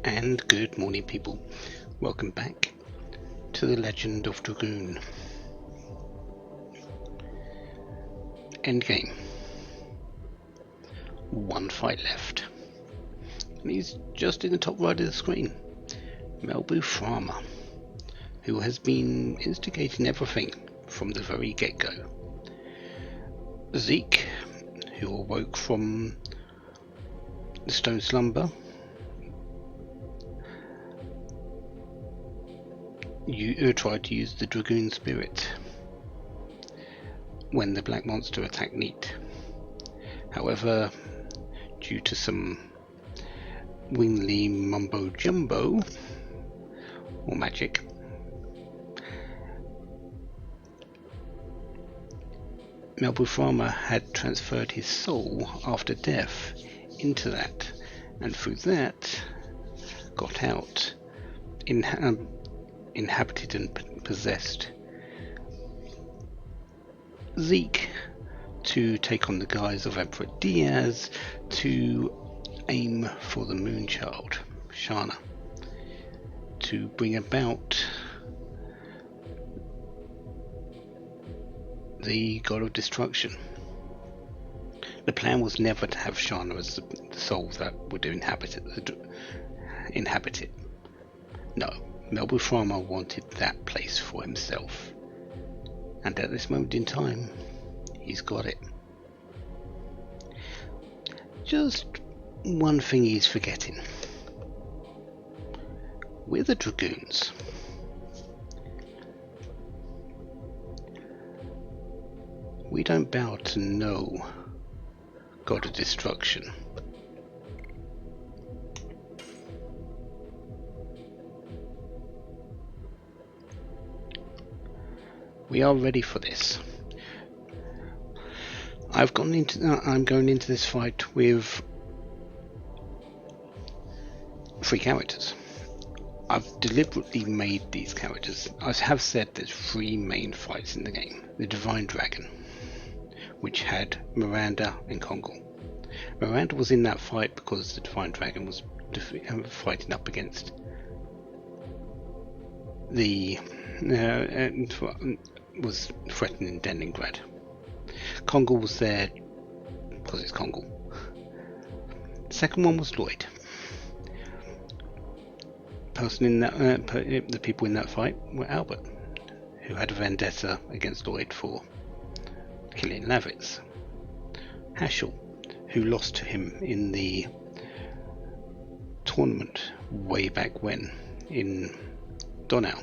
And good morning, people. Welcome back to the Legend of Dragoon. Endgame. One fight left. And he's just in the top right of the screen. Melbu Farmer, who has been instigating everything from the very get-go. Zeke, who awoke from the stone slumber. You tried to use the Dragoon spirit when the black monster attacked Neat. However, due to some wingly mumbo jumbo or magic, Melbu Farmer had transferred his soul after death into that, and through that got out, inhabited and possessed Zeke to take on the guise of Emperor Diaz to aim for the Moonchild, Shana, to bring about the God of Destruction. The plan was never to have Shana as the soul that would inhabit it. No, Melbu Farmer wanted that place for himself. And at this moment in time, he's got it. Just one thing he's forgetting. We're the Dragoons. We don't bow to no God of Destruction. We are ready for this. I'm going into this fight with 3 characters. I've deliberately made these characters. I have said there's 3 main fights in the game. The Divine Dragon, which had Miranda and Kongal. Miranda was in that fight because the Divine Dragon was fighting up against the was threatening Leningrad. Kongal was there because it's Kongal. The second one was Lloyd. The people in that fight were Albert, who had a vendetta against Lloyd for killing Lavitz. Hashel, who lost to him in the tournament way back when in Donau.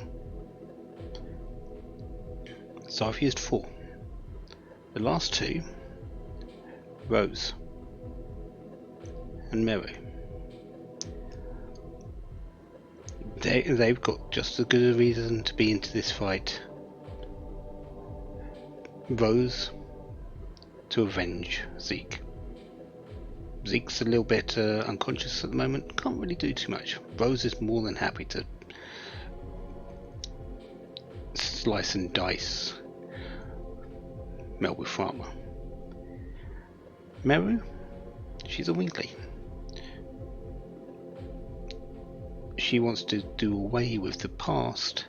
So I've used 4. The last 2, Rose and Meru. They've got just as good a reason to be into this fight. Rose to avenge Zeke. Zeke's a little bit unconscious at the moment, can't really do too much. Rose is more than happy to slice and dice Melbu Farmer. Meru, she's a Winkley. She wants to do away with the past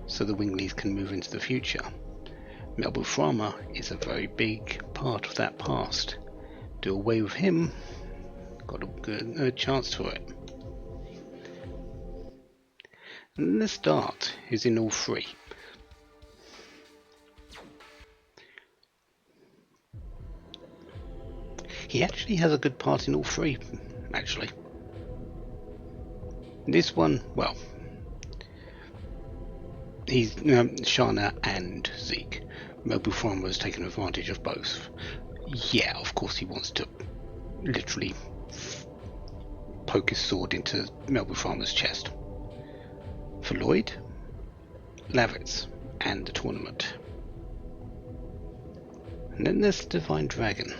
so the Wingleys can move into the future. Melbu Farmer is a very big part of that past. Do away with him, got a good chance for it. And the start is in all 3. He actually has a good part in all 3, actually. This one, well, he's Shana and Zeke. Melbu Farmer has taken advantage of both. Yeah, of course he wants to literally poke his sword into Melbu Farmer's chest. For Lloyd, Lavitz, and the tournament. And then there's the Divine Dragon.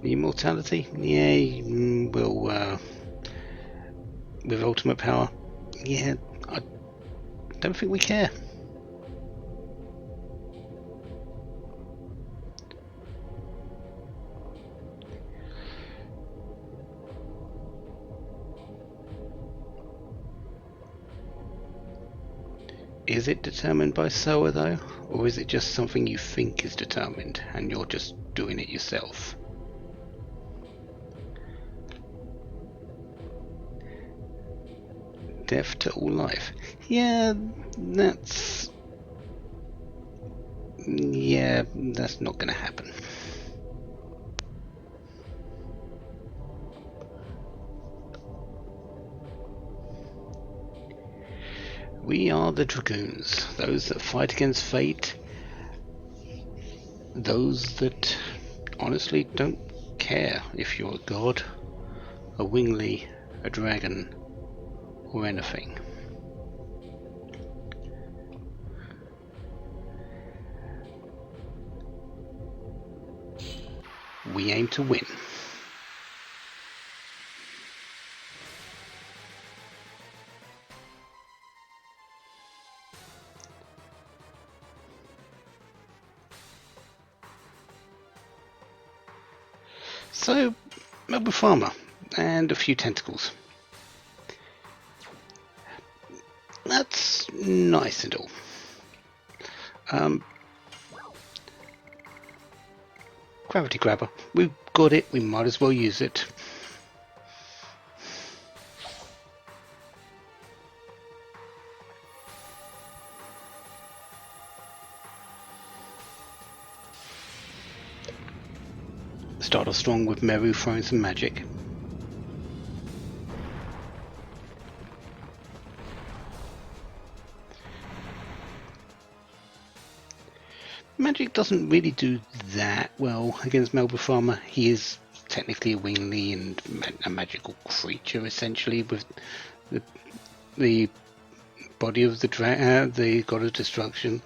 The immortality? Yeah, will with ultimate power? Yeah, I don't think we care. Is it determined by Soa though? Or is it just something you think is determined and you're just doing it yourself? Death to all life. Yeah, that's not gonna happen. We are the Dragoons, those that fight against fate, those that honestly don't care if you're a god, a wingly, a dragon, or anything. We aim to win. So, mobile farmer and a few tentacles. That's nice and all. Gravity grabber. We've got it, we might as well use it. Start off strong with Meru throwing some magic. Magic doesn't really do that well against Melba Farmer. He is technically a wingly and a magical creature, essentially, with the body of the god of destruction.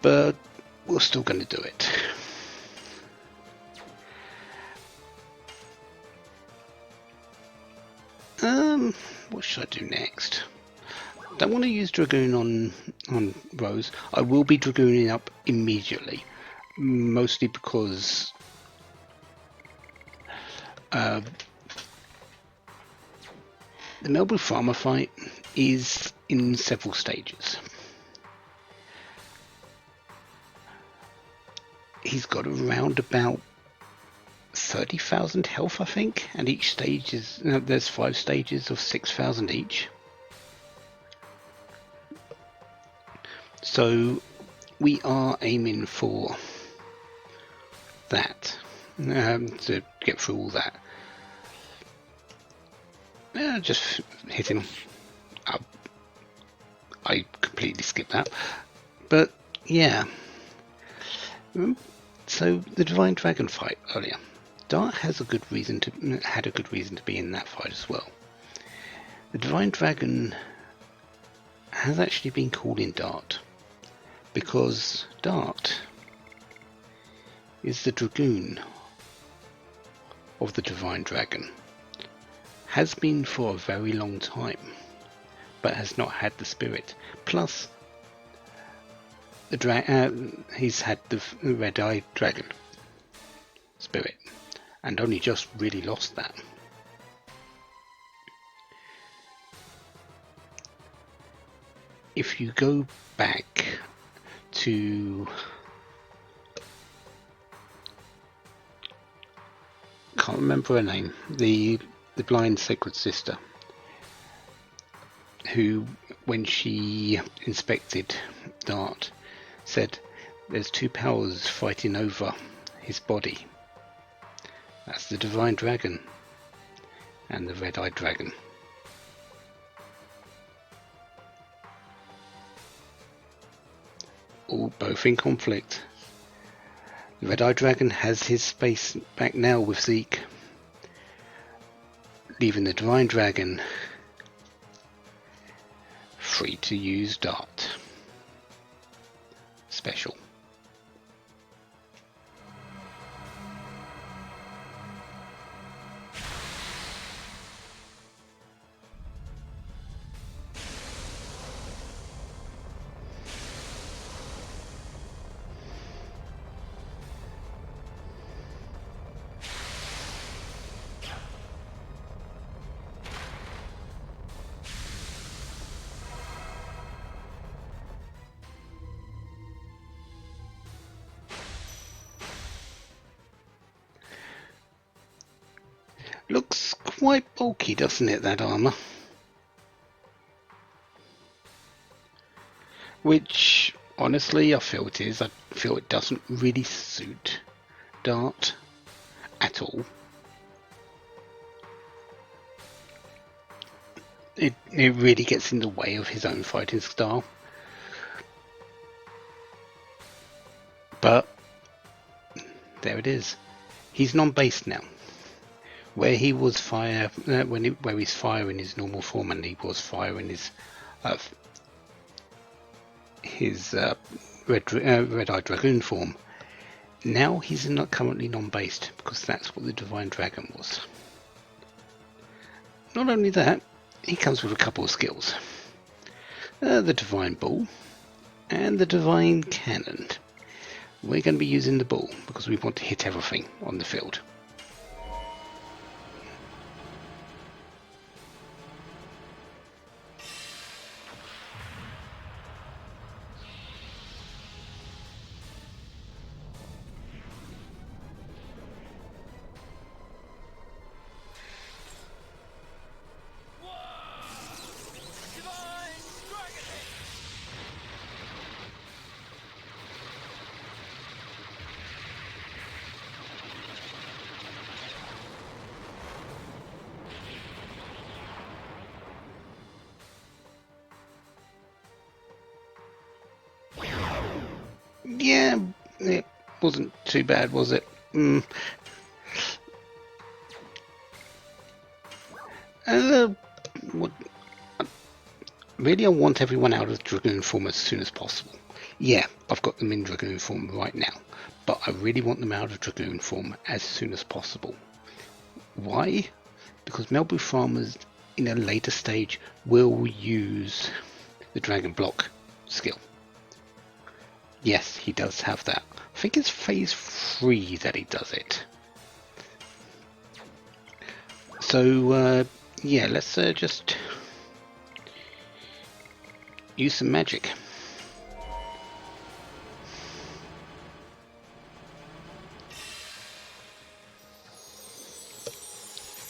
But we're still going to do it. What should I do next? Don't want to use Dragoon on Rose. I will be Dragooning up immediately, mostly because the Melbu Farmer fight is in several stages. He's got around about 30,000 health, I think, and each stage is there's 5 stages of 6,000 each. So we are aiming for that, to get through all that. Just hitting. I completely skipped that, but yeah. So the Divine Dragon fight earlier. Dart had a good reason to be in that fight as well. The Divine Dragon has actually been called in Dart because Dart is the Dragoon of the Divine Dragon. Has been for a very long time, but has not had the spirit. Plus, he's had the red-eyed dragon spirit, and only just really lost that. If you go back to can't remember her name, the blind sacred sister, who when she inspected Dart said there's 2 powers fighting over his body. That's the Divine Dragon and the Red-Eyed Dragon. All both in conflict. The Red-Eyed Dragon has his space back now with Zeke, leaving the Divine Dragon free to use Dart. Special. Looks quite bulky, doesn't it, that armour? Which, honestly, I feel it is. I feel it doesn't really suit Dart at all. It really gets in the way of his own fighting style. But there it is. He's non-based now. Where he was fire where he's fire in his normal form, and he was fire in his red-eyed dragoon form. Now he's not currently non-based because that's what the divine dragon was. Not only that, he comes with a couple of skills: the divine ball and the divine cannon. We're going to be using the ball because we want to hit everything on the field. Yeah, it wasn't too bad, was it? What, really, I want everyone out of Dragoon form as soon as possible. Yeah, I've got them in Dragoon form right now, but I really want them out of Dragoon form as soon as possible. Why? Because Melbu farmers in a later stage will use the Dragon Block skill. Yes, he does have that. I think it's phase 3 that he does it. So, yeah, let's just use some magic.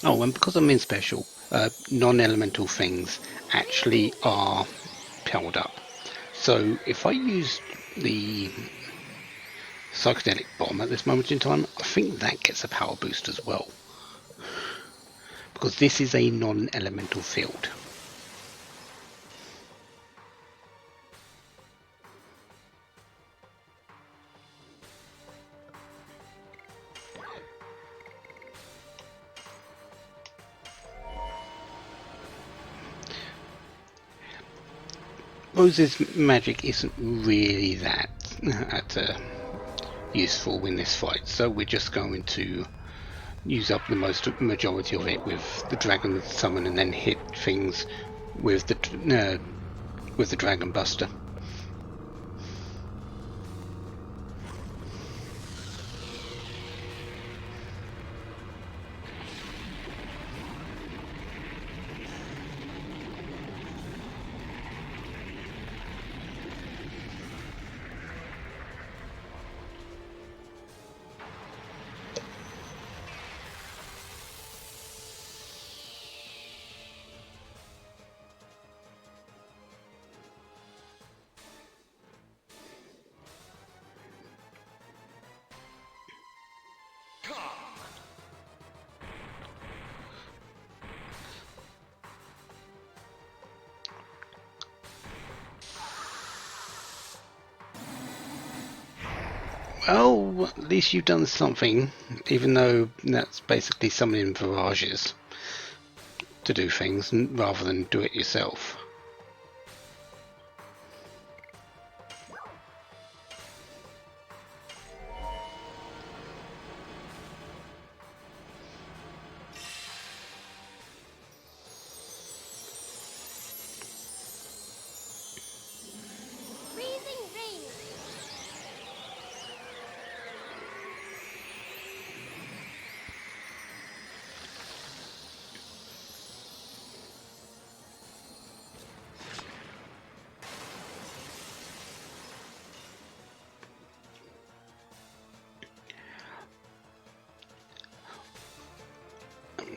Oh, and because I'm in special, non-elemental things actually are powered up. So if I use the psychedelic bomb at this moment in time, I think that gets a power boost as well. Because this is a non-elemental field. Rose's magic isn't really that useful in this fight, so we're just going to use up the majority of it with the dragon summon, and then hit things with the dragon buster. Well, at least you've done something, even though that's basically summoning virages to do things rather than do it yourself.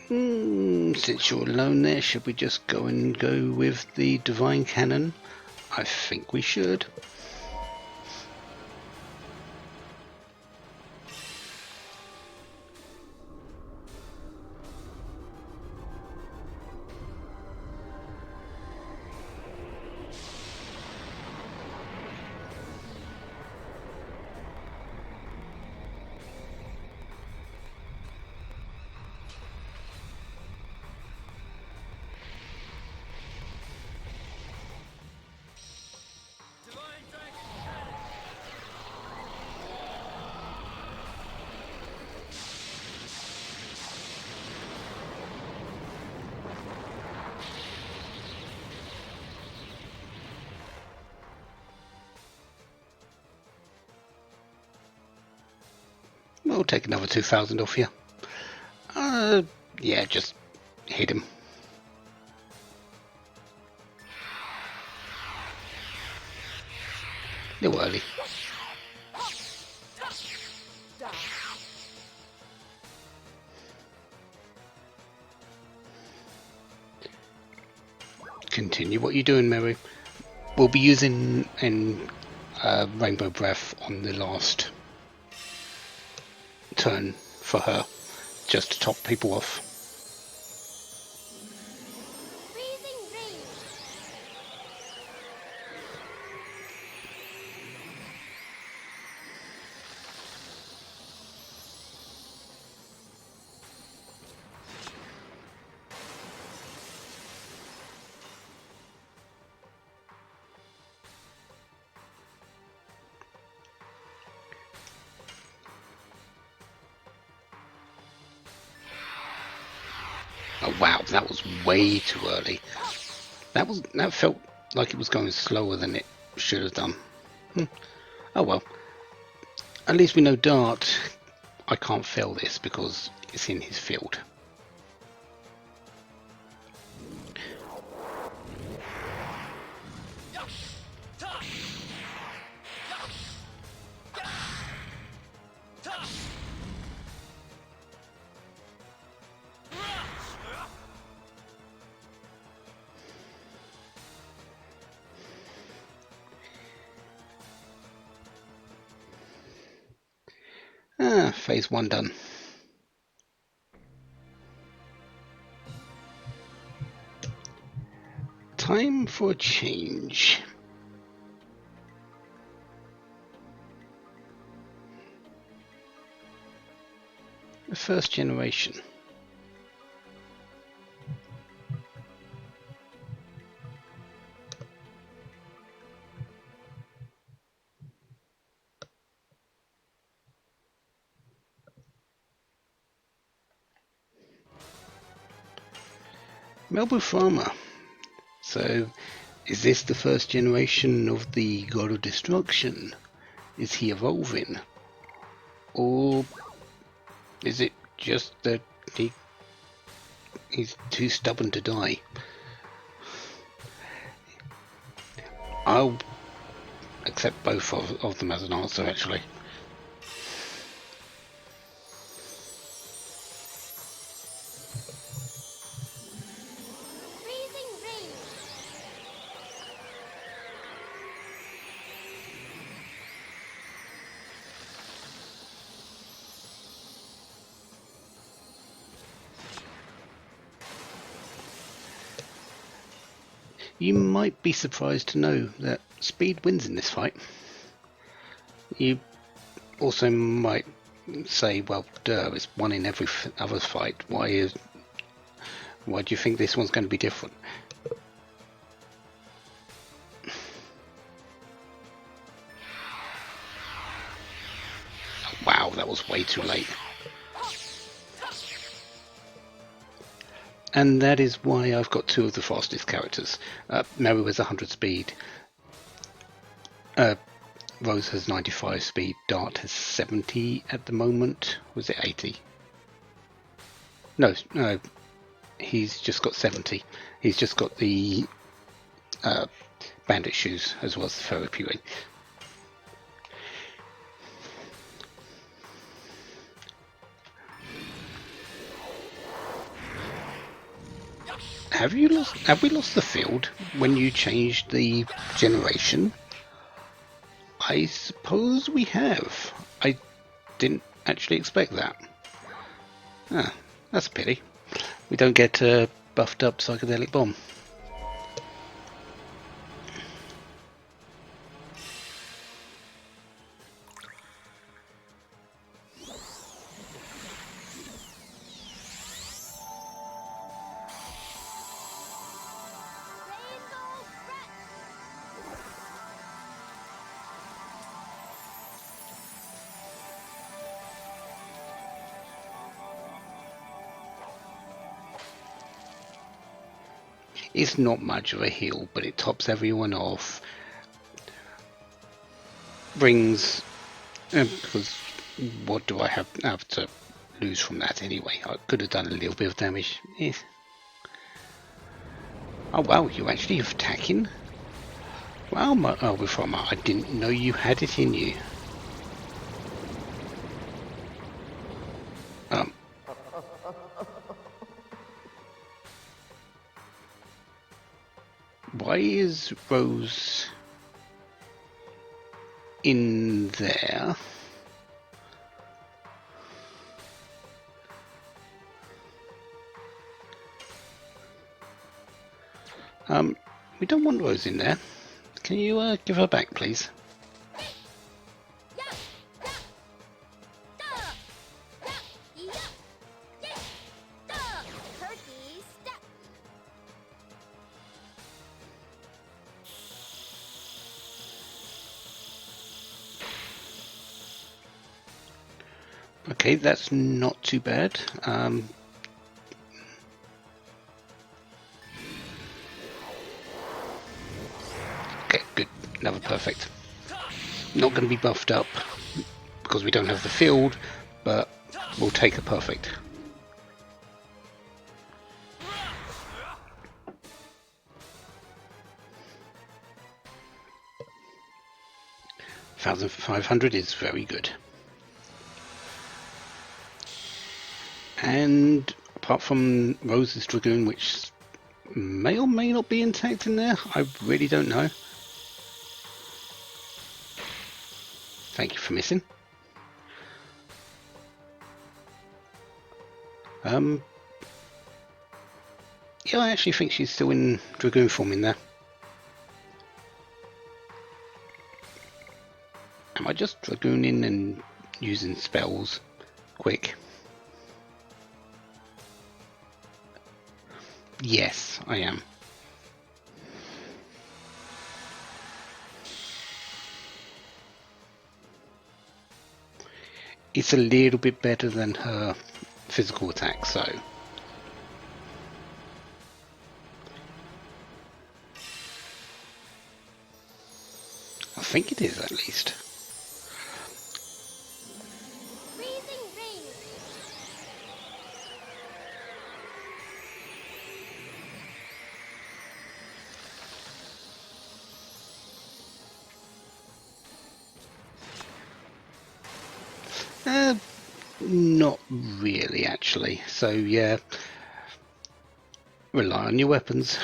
Since you're alone there, should we just go with the divine cannon? I think we should. We'll take another 2,000 off you. Yeah, just hit him. A little early. Continue what you're doing, Mary. We'll be using Rainbow Breath on the last turn for her, just to top people off. Oh wow, that was way too early. That felt like it was going slower than it should have done. Oh well. At least we know Dart. I can't fail this because it's in his field. Phase 1 done. Time for a change. The first generation. Melbu Farmer. So, is this the first generation of the God of Destruction? Is he evolving? Or is it just that he's too stubborn to die? I'll accept both of them as an answer, actually. You might be surprised to know that speed wins in this fight. You also might say, well, duh, it's one in every other fight. Why do you think this one's going to be different? Wow, that was way too late. And that is why I've got two of the fastest characters. Mary has 100 speed. Rose has 95 speed. Dart has 70 at the moment. Was it 80? No, he's just got 70. He's just got the bandit shoes as well as the therapy ring. Have we lost the field when you changed the generation? I suppose we have. I didn't actually expect that. Ah, that's a pity. We don't get a buffed up psychedelic bomb. It's not much of a heal, but it tops everyone off. Brings because what do I have to lose from that anyway? I could have done a little bit of damage. Oh wow, you actually attacking? Wow, I didn't know you had it in you. Um, why is Rose in there? We don't want Rose in there. Can you give her back, please? Okay, that's not too bad. Okay, good. Another perfect. Not going to be buffed up because we don't have the field, but we'll take a perfect. $1,500 is very good. And apart from Rose's Dragoon, which may or may not be intact in there, I really don't know. Thank you for missing. Yeah, I actually think she's still in Dragoon form in there. Am I just Dragooning and using spells quick? Yes, I am. It's a little bit better than her physical attack, so I think it is at least. Not really, actually. So yeah, rely on your weapons.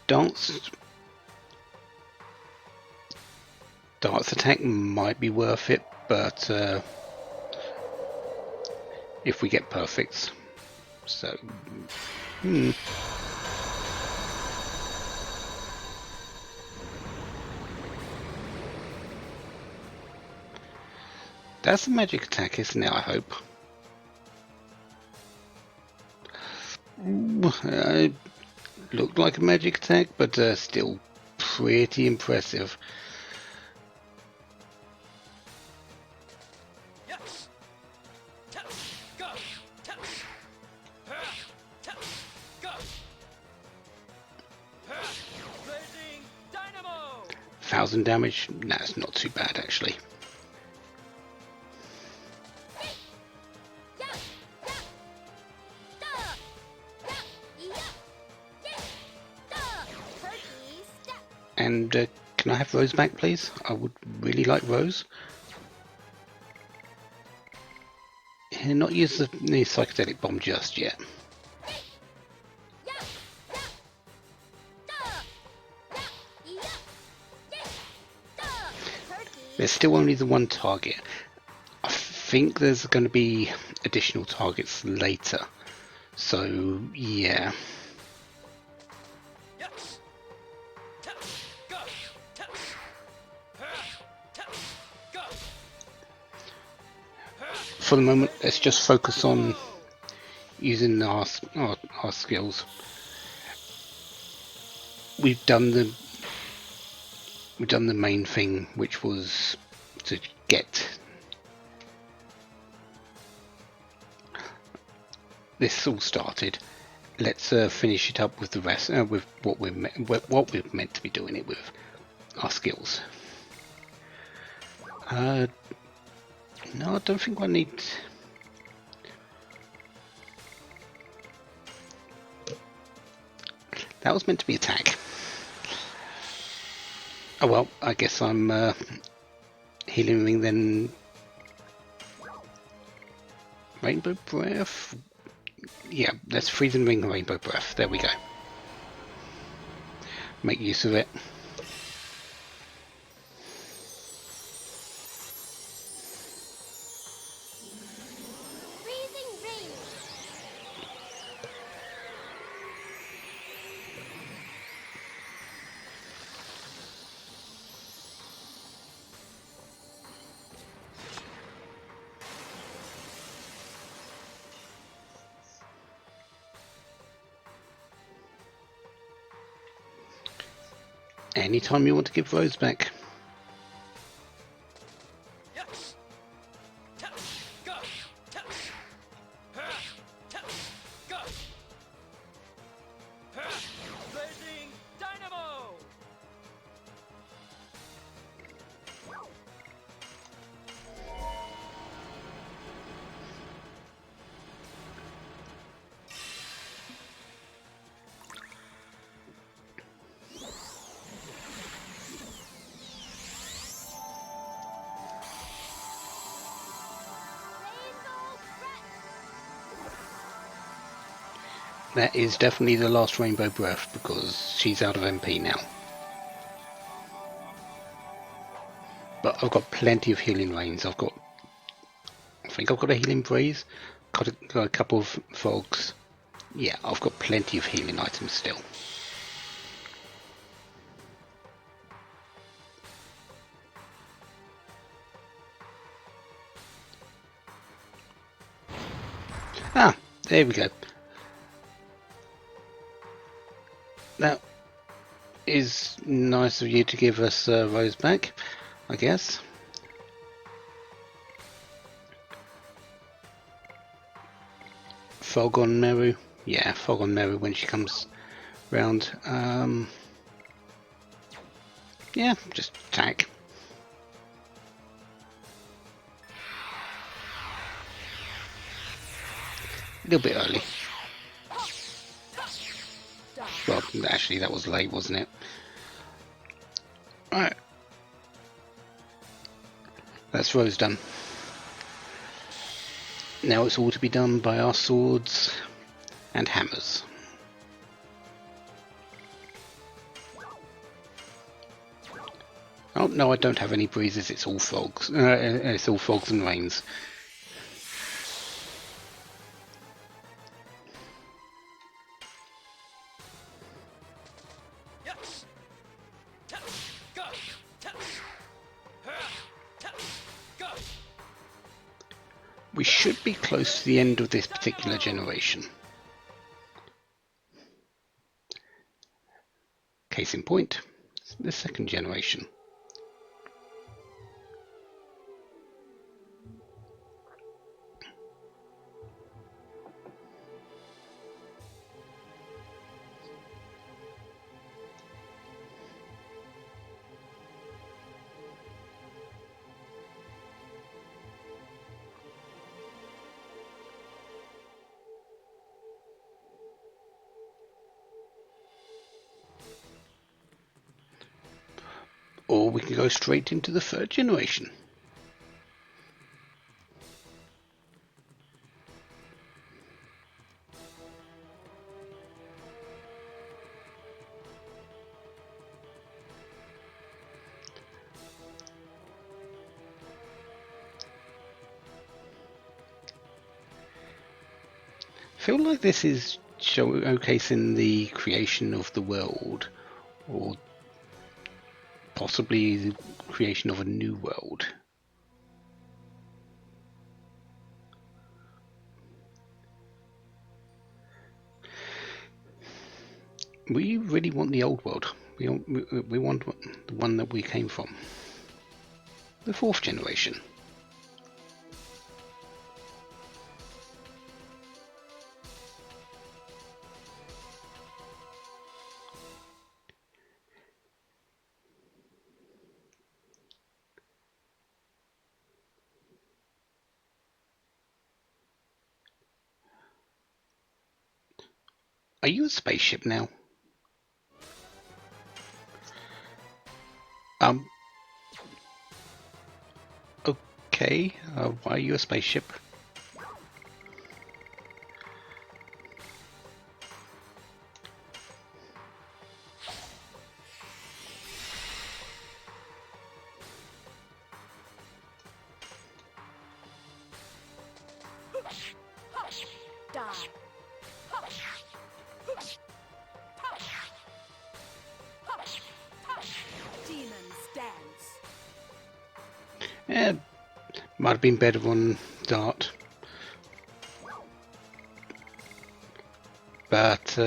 Dance attack might be worth it, but if we get perfects, so that's a magic attack, isn't it? I hope. Looked like a magic attack, but still pretty impressive. $1,000 damage? Nah, it's not too bad actually. And can I have Rose back, please? I would really like Rose. not use the psychedelic bomb just yet. There's still only the one target. I think there's going to be additional targets later. So, yeah. For the moment, let's just focus on using our skills. We've done the main thing, which was to get this all started. Let's finish it up with the rest, with what we're meant to be doing it with, our skills. No, I don't think I need. That was meant to be attack. Oh well, I guess I'm healing ring then. Rainbow breath. Yeah, let's freezing ring rainbow breath. There we go. Make use of it. Anytime you want to give Rose back. That is definitely the last rainbow breath because she's out of MP now. But I've got plenty of healing rains. I think I've got a healing breeze, got a couple of fogs. Yeah, I've got plenty of healing items still. Ah, there we go. That is nice of you to give us Rose back, I guess. Fog on Meru. Yeah, fog on Meru when she comes round. Yeah, just attack. A little bit early. Well, actually that was late, wasn't it? Alright. That's Rose done. Now it's all to be done by our swords and hammers. Oh no, I don't have any breezes, it's all fogs. It's all fogs and rains. We should be close to the end of this particular generation. Case in point, the second generation. Or we can go straight into the third generation. feel like this is showcasing the creation of the world, or possibly the creation of a new world. We really want the old world. We want the one that we came from. The fourth generation. Are you a spaceship now? Um, okay. Why are you a spaceship? Die. Demons dance. Eh, might have been better on Dart. But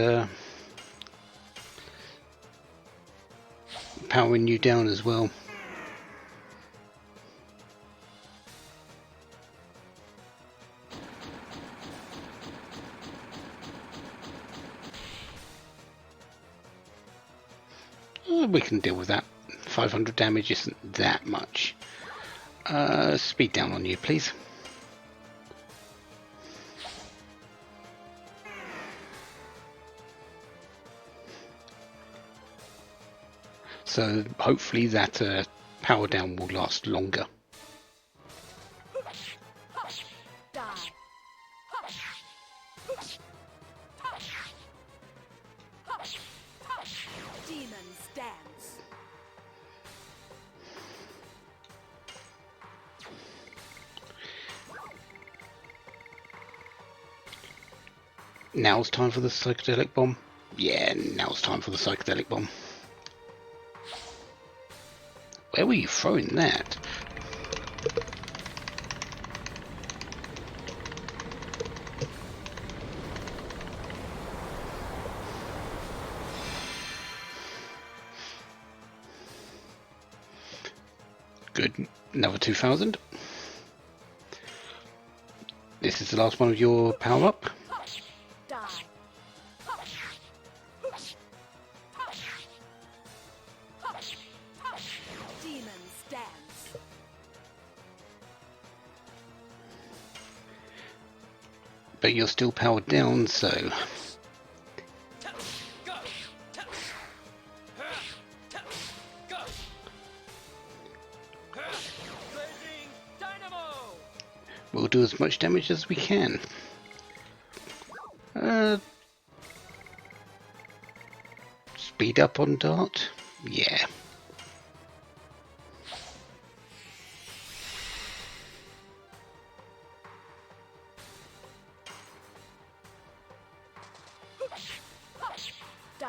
powering you down as well. We can deal with that. 500 damage isn't that much. Speed down on you, please. So hopefully that power down will last longer. Die. Demons dance. Now's time for the psychedelic bomb. Yeah, now's time for the psychedelic bomb. Where were you throwing that? Good. Another 2000. This is the last one of your power up. Die. Demons dance. But you're still powered down, so we'll do as much damage as we can. Speed up on Dart? Yeah. Die.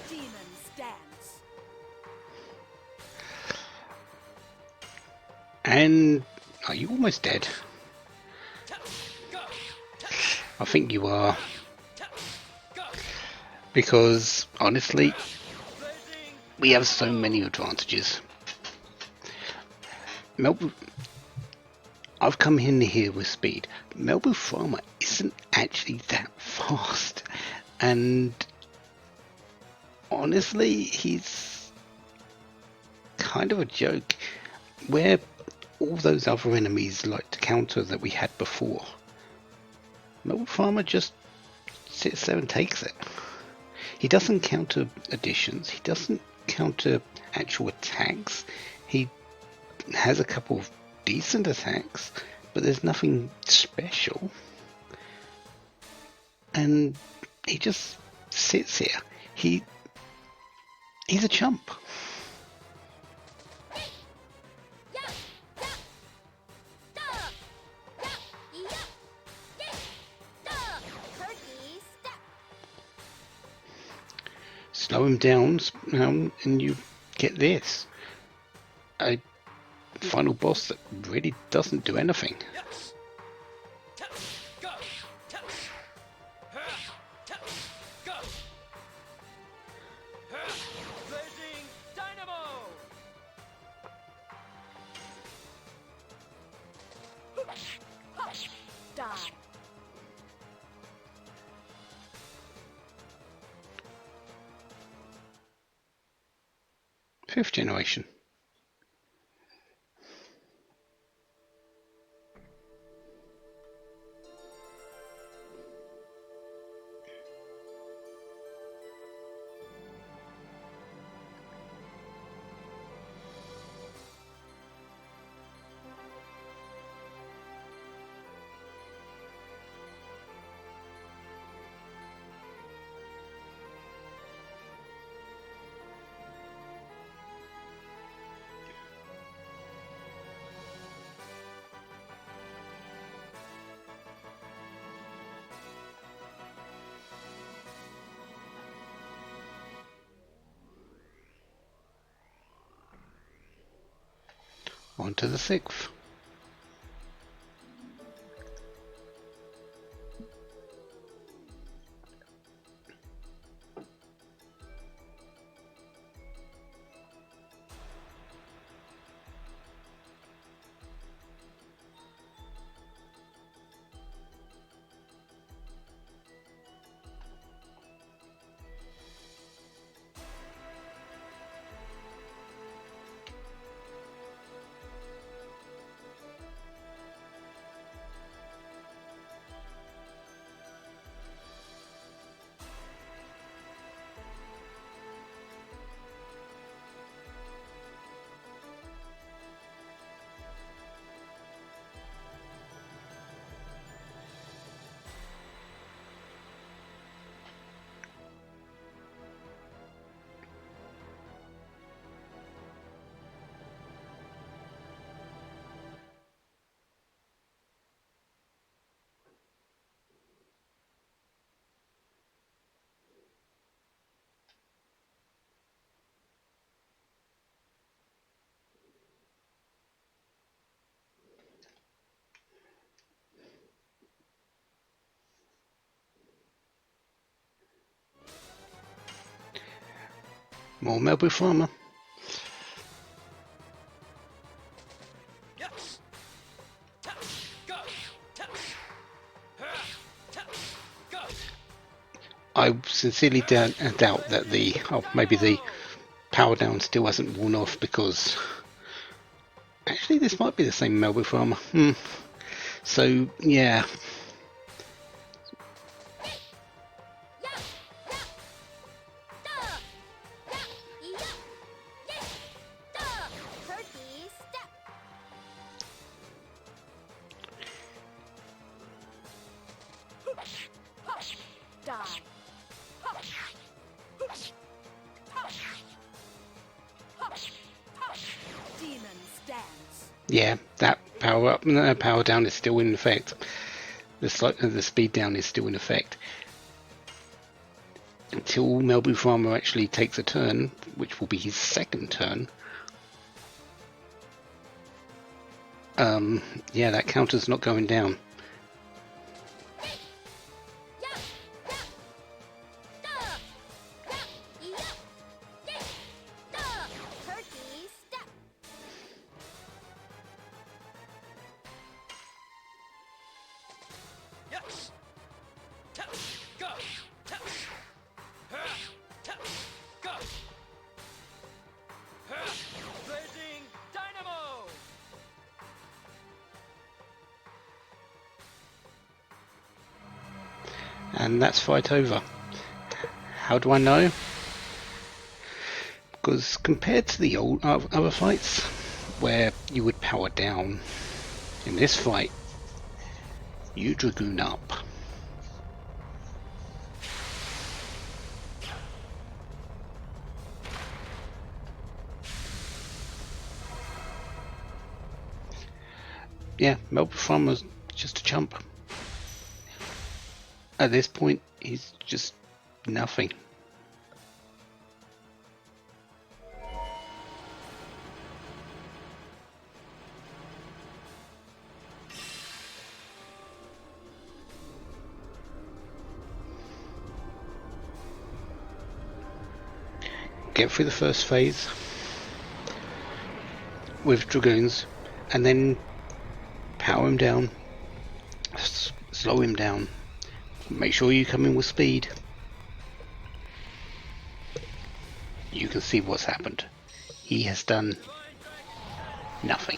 Demons dance. And are you almost dead? I think you are. Because honestly, we have so many advantages. I've come in here with speed. Melbu Farmer isn't actually that fast. And honestly, he's kind of a joke. Where all those other enemies like to counter that we had before, Melbu Farmer just sits there and takes it. He doesn't counter additions. He doesn't counter actual attacks. He has a couple of decent attacks, but there's nothing special. And he just sits here. He's a chump. slow him down, and you get this. A final boss that really doesn't do anything. Die. Fifth generation. On to the sixth. More Melbu Farmer. I sincerely doubt that maybe the power down still hasn't worn off, because actually this might be the same Melbu Farmer. So yeah. Die. Demon stands. Yeah, that power up and power down is still in effect. The speed down is still in effect until Melbu Farmer actually takes a turn, which will be his second turn. Yeah, that counter's not going down. And that's fight over. How do I know? Because compared to the old other fights where you would power down, in this fight you dragoon up. Yeah, Melbourne Farmer's just a chump. At this point, he's just nothing. get through the first phase with dragoons, and then power him down, slow him down, make sure you come in with speed. You can see what's happened. He has done nothing.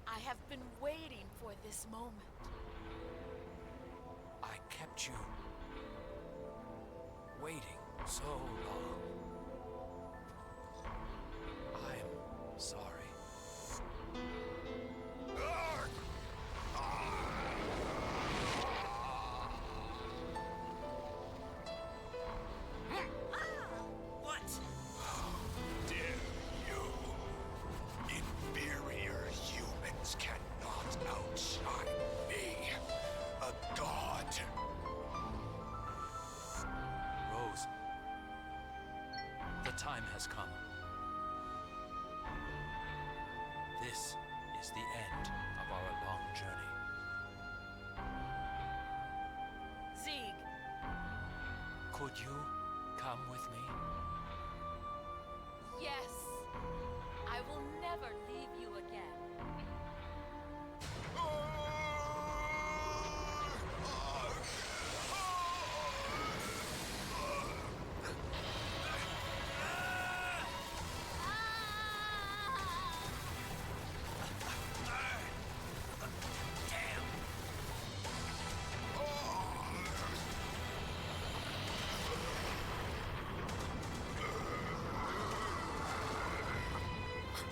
I have been waiting for this moment. I kept you waiting so long. I'm sorry. What? Dare you? Inferior humans cannot outshine me, a god. Rose, the time has come. This is the end of our long journey. Zeke, Could you come with me? yes. I will never leave you again.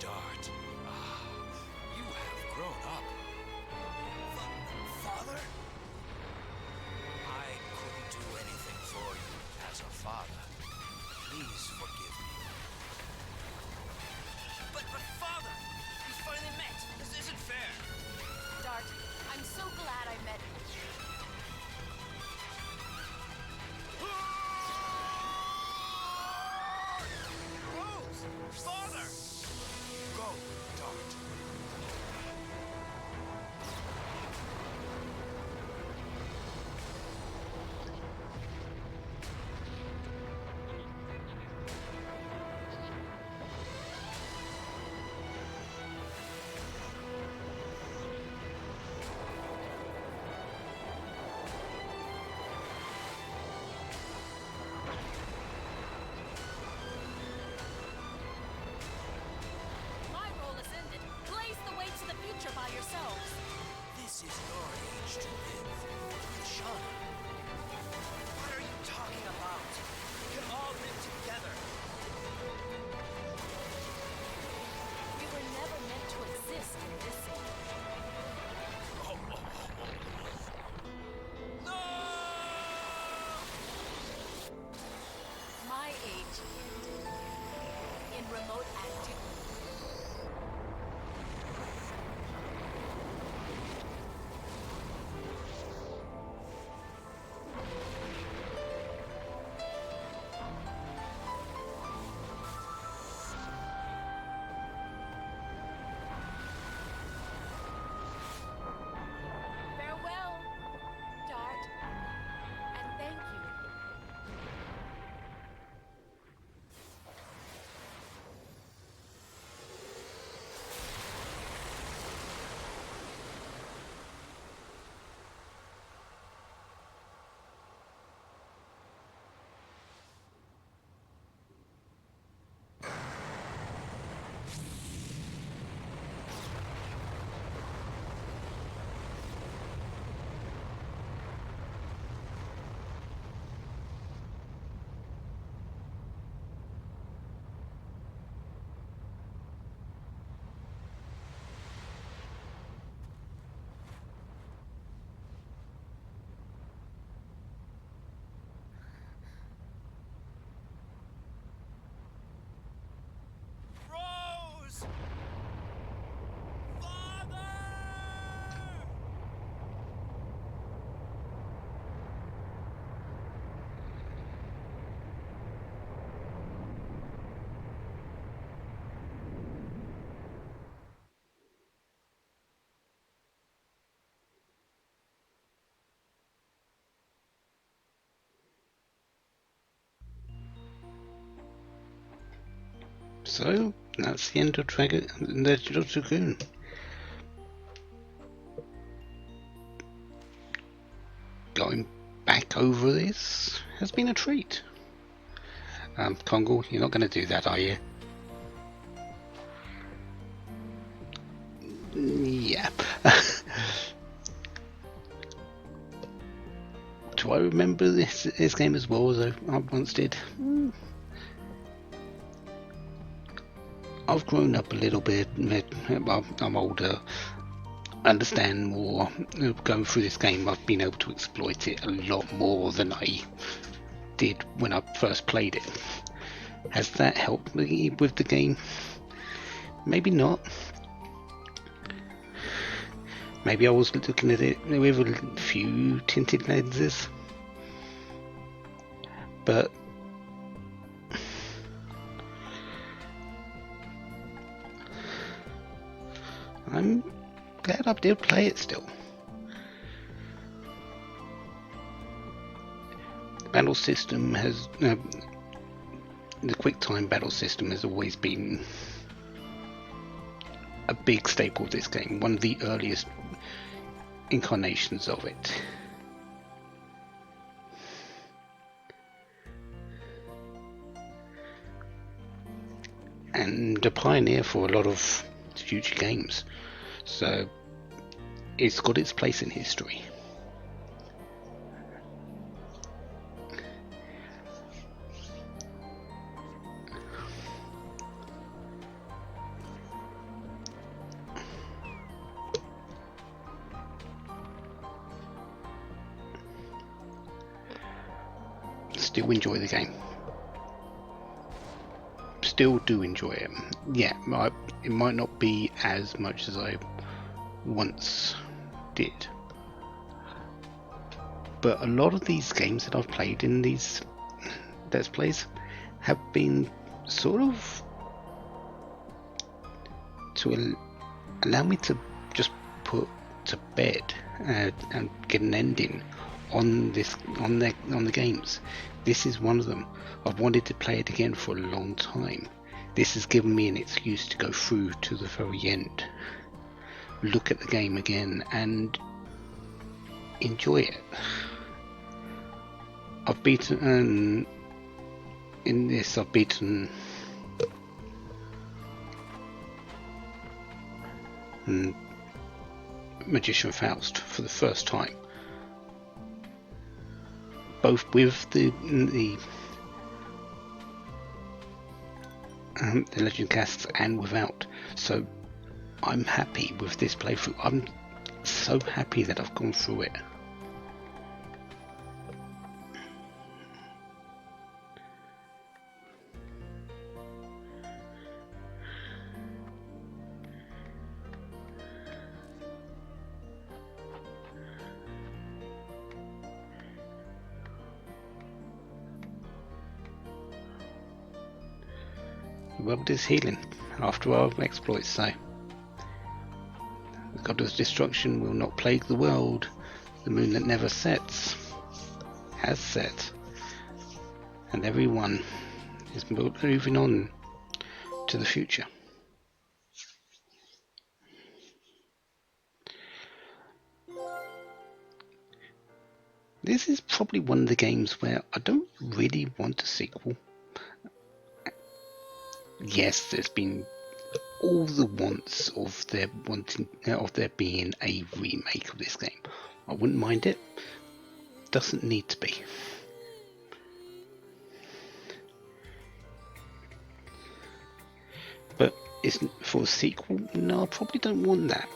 Dart, you So that's the end of Legend of Dragoon. Going back over this has been a treat. Kongal, you're not going to do that, are you? Yeah. Do I remember this game as well as I once did? I've grown up a little bit. I'm older. Understand more. Going through this game, I've been able to exploit it a lot more than I did when I first played it. Has that helped me with the game? Maybe not. Maybe I was looking at it with a few tinted lenses. But I'm glad I did play it still. The battle system has the quick time battle system has always been a big staple of this game, one of the earliest incarnations of it. And a pioneer for a lot of future games, so it's got its place in history. Still enjoy the game. Still do enjoy it. Yeah, it might not be as much as I once did, but a lot of these games that I've played in these Let's Plays have been sort of to allow me to just put to bed and get an ending on the games. This is one of them. I've wanted to play it again for a long time. This has given me an excuse to go through to the very end, look at the game again and enjoy it. I've beaten in this I've beaten Magician Faust for the first time, both with the legend casts and without. So I'm happy with this playthrough. I'm so happy that I've gone through it. The world is healing after our exploits, so the god of destruction will not plague the world. The moon that never sets has set, and everyone is moving on to the future. This is probably one of the games where I don't really want a sequel. Yes, there's been all the wants of there being a remake of this game. I wouldn't mind it. Doesn't need to be. But for a sequel, no, I probably don't want that.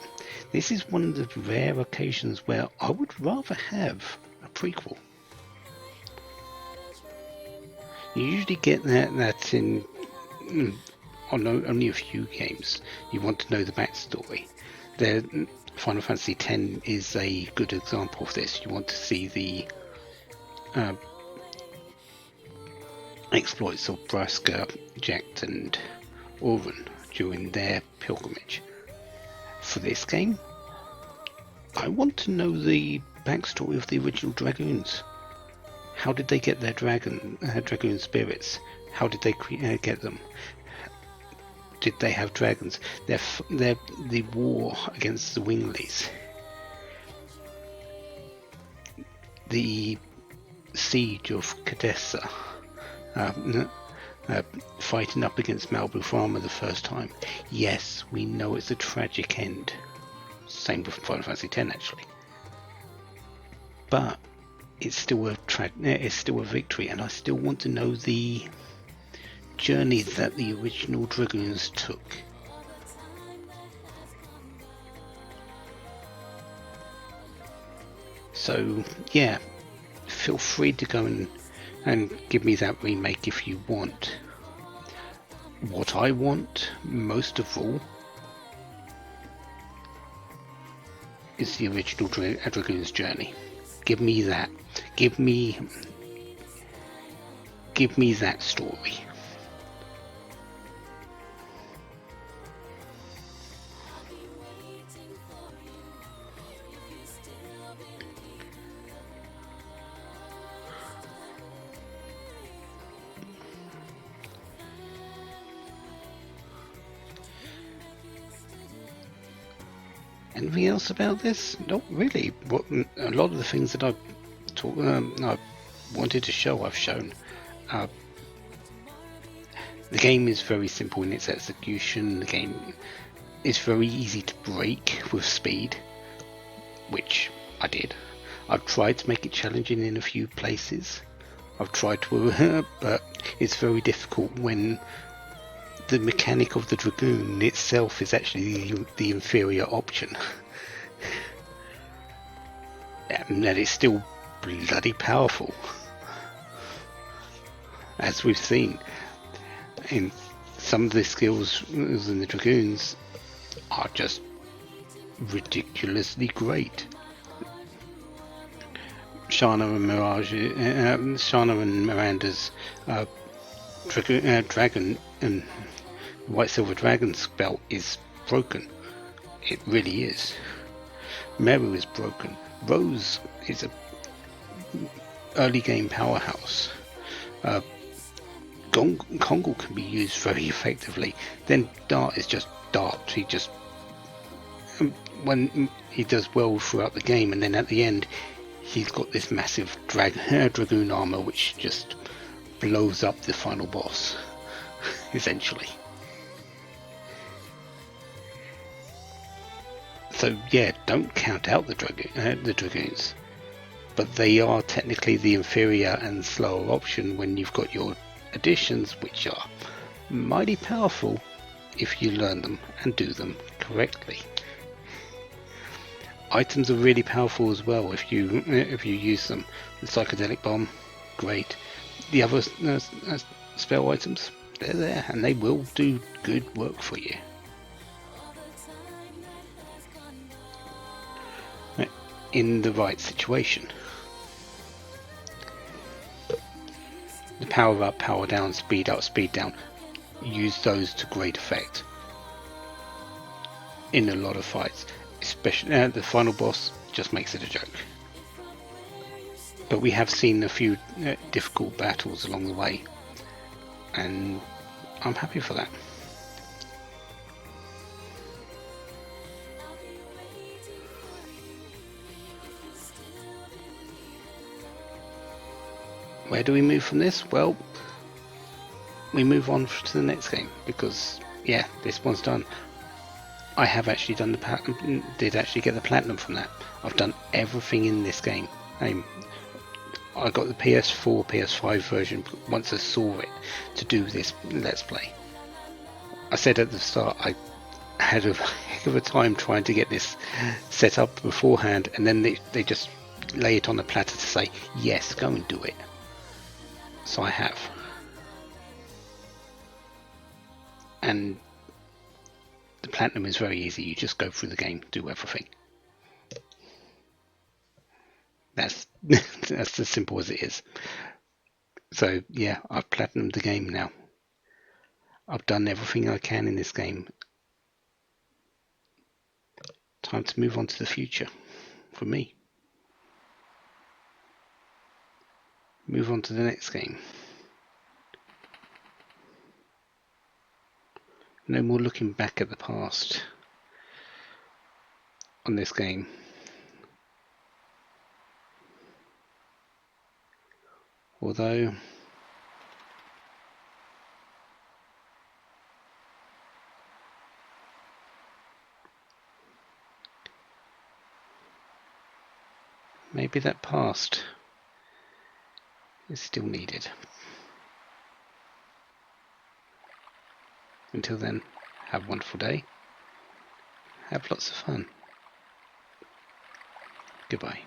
This is one of the rare occasions where I would rather have a prequel. You usually get that in on only a few games. You want to know the backstory. Final Fantasy X is a good example of this. You want to see the exploits of Braska, Jack and Orin during their pilgrimage. For this game, I want to know the backstory of the original Dragoons. How did they get their Dragoon spirits? How did they get them? did they have dragons? They're the war against the Winglies, the siege of Cadessa, fighting up against Malbuframa the first time. Yes, we know it's a tragic end. Same with Final Fantasy X, actually. But it's still a victory, and I still want to know the journey that the original Dragoons took. So yeah, feel free to go and give me that remake if you want. What I want most of all is the original Dragoon's journey. Give me that. Give me that story. Anything else about this? Not really. A lot of the things that I wanted to show, I've shown. The game is very simple in its execution. The game is very easy to break with speed, which I did. I've tried to make it challenging in a few places. I've tried to, but it's very difficult when the mechanic of the Dragoon itself is actually the inferior option. And that it's still bloody powerful, as we've seen. In some of the skills in the Dragoons are just ridiculously great. Shana and Miranda's dragon and White Silver Dragon spell is broken. It really is. Meru is broken. Rose is a early game powerhouse. Kongol can be used very effectively. Then Dart is just Dart. He just when he does well throughout the game, and then at the end he's got this massive Dragoon armor which just blows up the final boss, essentially. So yeah, don't count out the Dragoons, but they are technically the inferior and slower option when you've got your additions, which are mighty powerful if you learn them and do them correctly. Items are really powerful as well if you use them. The psychedelic bomb, great. The other spell items, they're there and they will do good work for you. In the right situation. The power up, power down, speed up, speed down. Use those to great effect in a lot of fights. Especially the final boss just makes it a joke. But we have seen a few difficult battles along the way, and I'm happy for that. Where do we move from this? Well, we move on to the next game because, yeah, this one's done. I have actually done did actually get the platinum from that. I've done everything in this game. I got the PS4, PS5 version once I saw it to do this Let's Play. I said at the start I had a heck of a time trying to get this set up beforehand, and then they just lay it on the platter to say, yes, go and do it. So I have. And the platinum is very easy. You just go through the game, do everything. That's that's as simple as it is. So yeah, I've platinumed the game now. I've done everything I can in this game. Time to move on to the future for me. Move on to the next game. No more looking back at the past on this game. Although maybe that past is still needed. Until then, have a wonderful day. Have lots of fun. Goodbye.